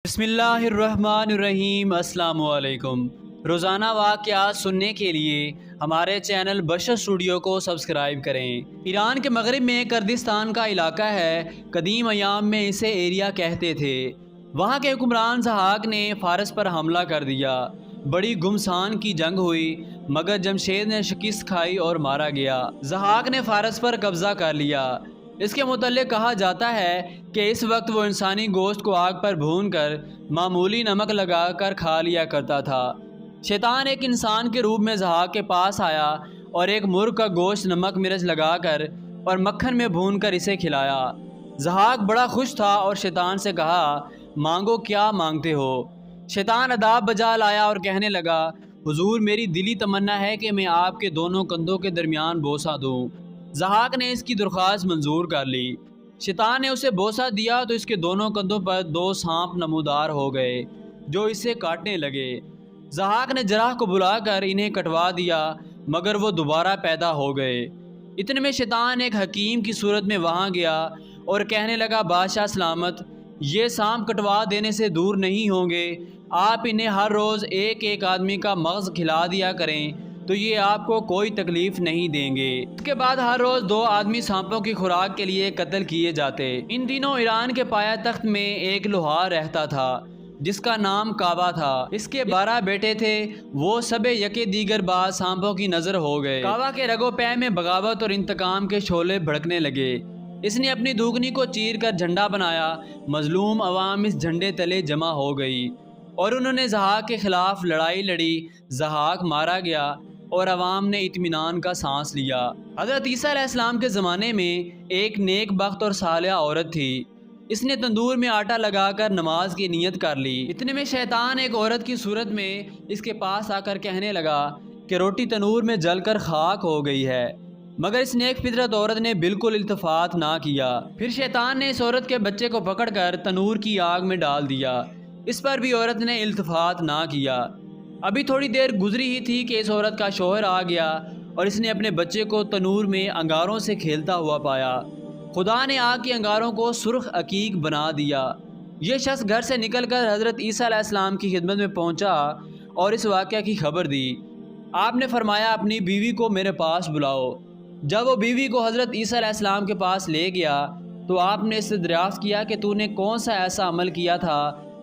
بسم اللہ الرحمن الرحیم۔ السلام علیکم۔ روزانہ واقعات سننے کے لیے ہمارے چینل بشر اسٹوڈیو کو سبسکرائب کریں۔ ایران کے مغرب میں کردستان کا علاقہ ہے، قدیم ایام میں اسے ایریا کہتے تھے۔ وہاں کے حکمران ضحاک نے فارس پر حملہ کر دیا۔ بڑی گھمسان کی جنگ ہوئی، مگر جمشید نے شکست کھائی اور مارا گیا۔ ضحاک نے فارس پر قبضہ کر لیا۔ اس کے متعلق کہا جاتا ہے کہ اس وقت وہ انسانی گوشت کو آگ پر بھون کر معمولی نمک لگا کر کھا لیا کرتا تھا۔ شیطان ایک انسان کے روپ میں ضحاک کے پاس آیا اور ایک مرغ کا گوشت نمک مرچ لگا کر اور مکھن میں بھون کر اسے کھلایا۔ ضحاک بڑا خوش تھا اور شیطان سے کہا، مانگو کیا مانگتے ہو؟ شیطان اداب بجا لایا اور کہنے لگا، حضور میری دلی تمنا ہے کہ میں آپ کے دونوں کندھوں کے درمیان بوسہ دوں۔ ضحاک نے اس کی درخواست منظور کر لی۔ شیطان نے اسے بوسہ دیا تو اس کے دونوں کندھوں پر 2 سانپ نمودار ہو گئے جو اسے کاٹنے لگے۔ ضحاک نے جراح کو بلا کر انہیں کٹوا دیا، مگر وہ دوبارہ پیدا ہو گئے۔ اتنے میں شیطان ایک حکیم کی صورت میں وہاں گیا اور کہنے لگا، بادشاہ سلامت، یہ سانپ کٹوا دینے سے دور نہیں ہوں گے۔ آپ انہیں ہر روز ایک ایک آدمی کا مغز کھلا دیا کریں تو یہ آپ کو کوئی تکلیف نہیں دیں گے۔ اس کے بعد ہر روز 2 آدمی سانپوں کی خوراک کے لیے قتل کیے جاتے۔ ان دنوں ایران کے پایا تخت میں ایک لوہار رہتا تھا جس کا نام کعبہ تھا۔ اس کے 12 بیٹے تھے، وہ سب یکے دیگر بعد سانپوں کی نظر ہو گئے۔ کعبہ کے رگ و پے میں بغاوت اور انتقام کے شعلے بھڑکنے لگے۔ اس نے اپنی دوگنی کو چیر کر جھنڈا بنایا۔ مظلوم عوام اس جھنڈے تلے جمع ہو گئی اور انہوں نے ضحاک کے خلاف لڑائی لڑی۔ ضحاک مارا گیا اور عوام نے اطمینان کا سانس لیا۔ حضرت عیسیٰ علیہ السلام کے زمانے میں ایک نیک بخت اور صالحہ عورت تھی۔ اس نے تندور میں آٹا لگا کر نماز کی نیت کر لی۔ اتنے میں شیطان ایک عورت کی صورت میں اس کے پاس آ کر کہنے لگا کہ روٹی تنور میں جل کر خاک ہو گئی ہے، مگر اس نیک فطرت عورت نے بالکل التفات نہ کیا۔ پھر شیطان نے اس عورت کے بچے کو پکڑ کر تنور کی آگ میں ڈال دیا۔ اس پر بھی عورت نے التفات نہ کیا۔ ابھی تھوڑی دیر گزری ہی تھی کہ اس عورت کا شوہر آ گیا اور اس نے اپنے بچے کو تنور میں انگاروں سے کھیلتا ہوا پایا۔ خدا نے آگ کے انگاروں کو سرخ عقیق بنا دیا۔ یہ شخص گھر سے نکل کر حضرت عیسیٰ علیہ السلام کی خدمت میں پہنچا اور اس واقعہ کی خبر دی۔ آپ نے فرمایا، اپنی بیوی کو میرے پاس بلاؤ۔ جب وہ بیوی کو حضرت عیسیٰ علیہ السلام کے پاس لے گیا تو آپ نے اس سے دریافت کیا کہ تو نے کون سا ایسا عمل کیا تھا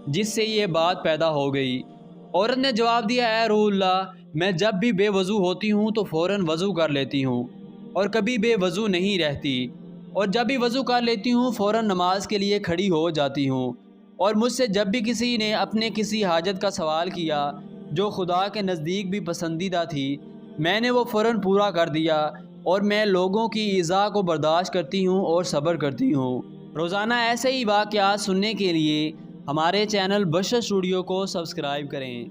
جس سے یہ بات پیدا ہو گئی؟ عورت نے جواب دیا، اے روح اللہ، میں جب بھی بے وضو ہوتی ہوں تو فوراً وضو کر لیتی ہوں اور کبھی بے وضو نہیں رہتی، اور جب بھی وضو کر لیتی ہوں فوراً نماز کے لیے کھڑی ہو جاتی ہوں، اور مجھ سے جب بھی کسی نے اپنے کسی حاجت کا سوال کیا جو خدا کے نزدیک بھی پسندیدہ تھی، میں نے وہ فوراً پورا کر دیا، اور میں لوگوں کی ایذا کو برداشت کرتی ہوں اور صبر کرتی ہوں۔ روزانہ ایسے ہی واقعات سننے کے لیے ہمارے چینل بشر اسٹوڈیو کو سبسکرائب کریں۔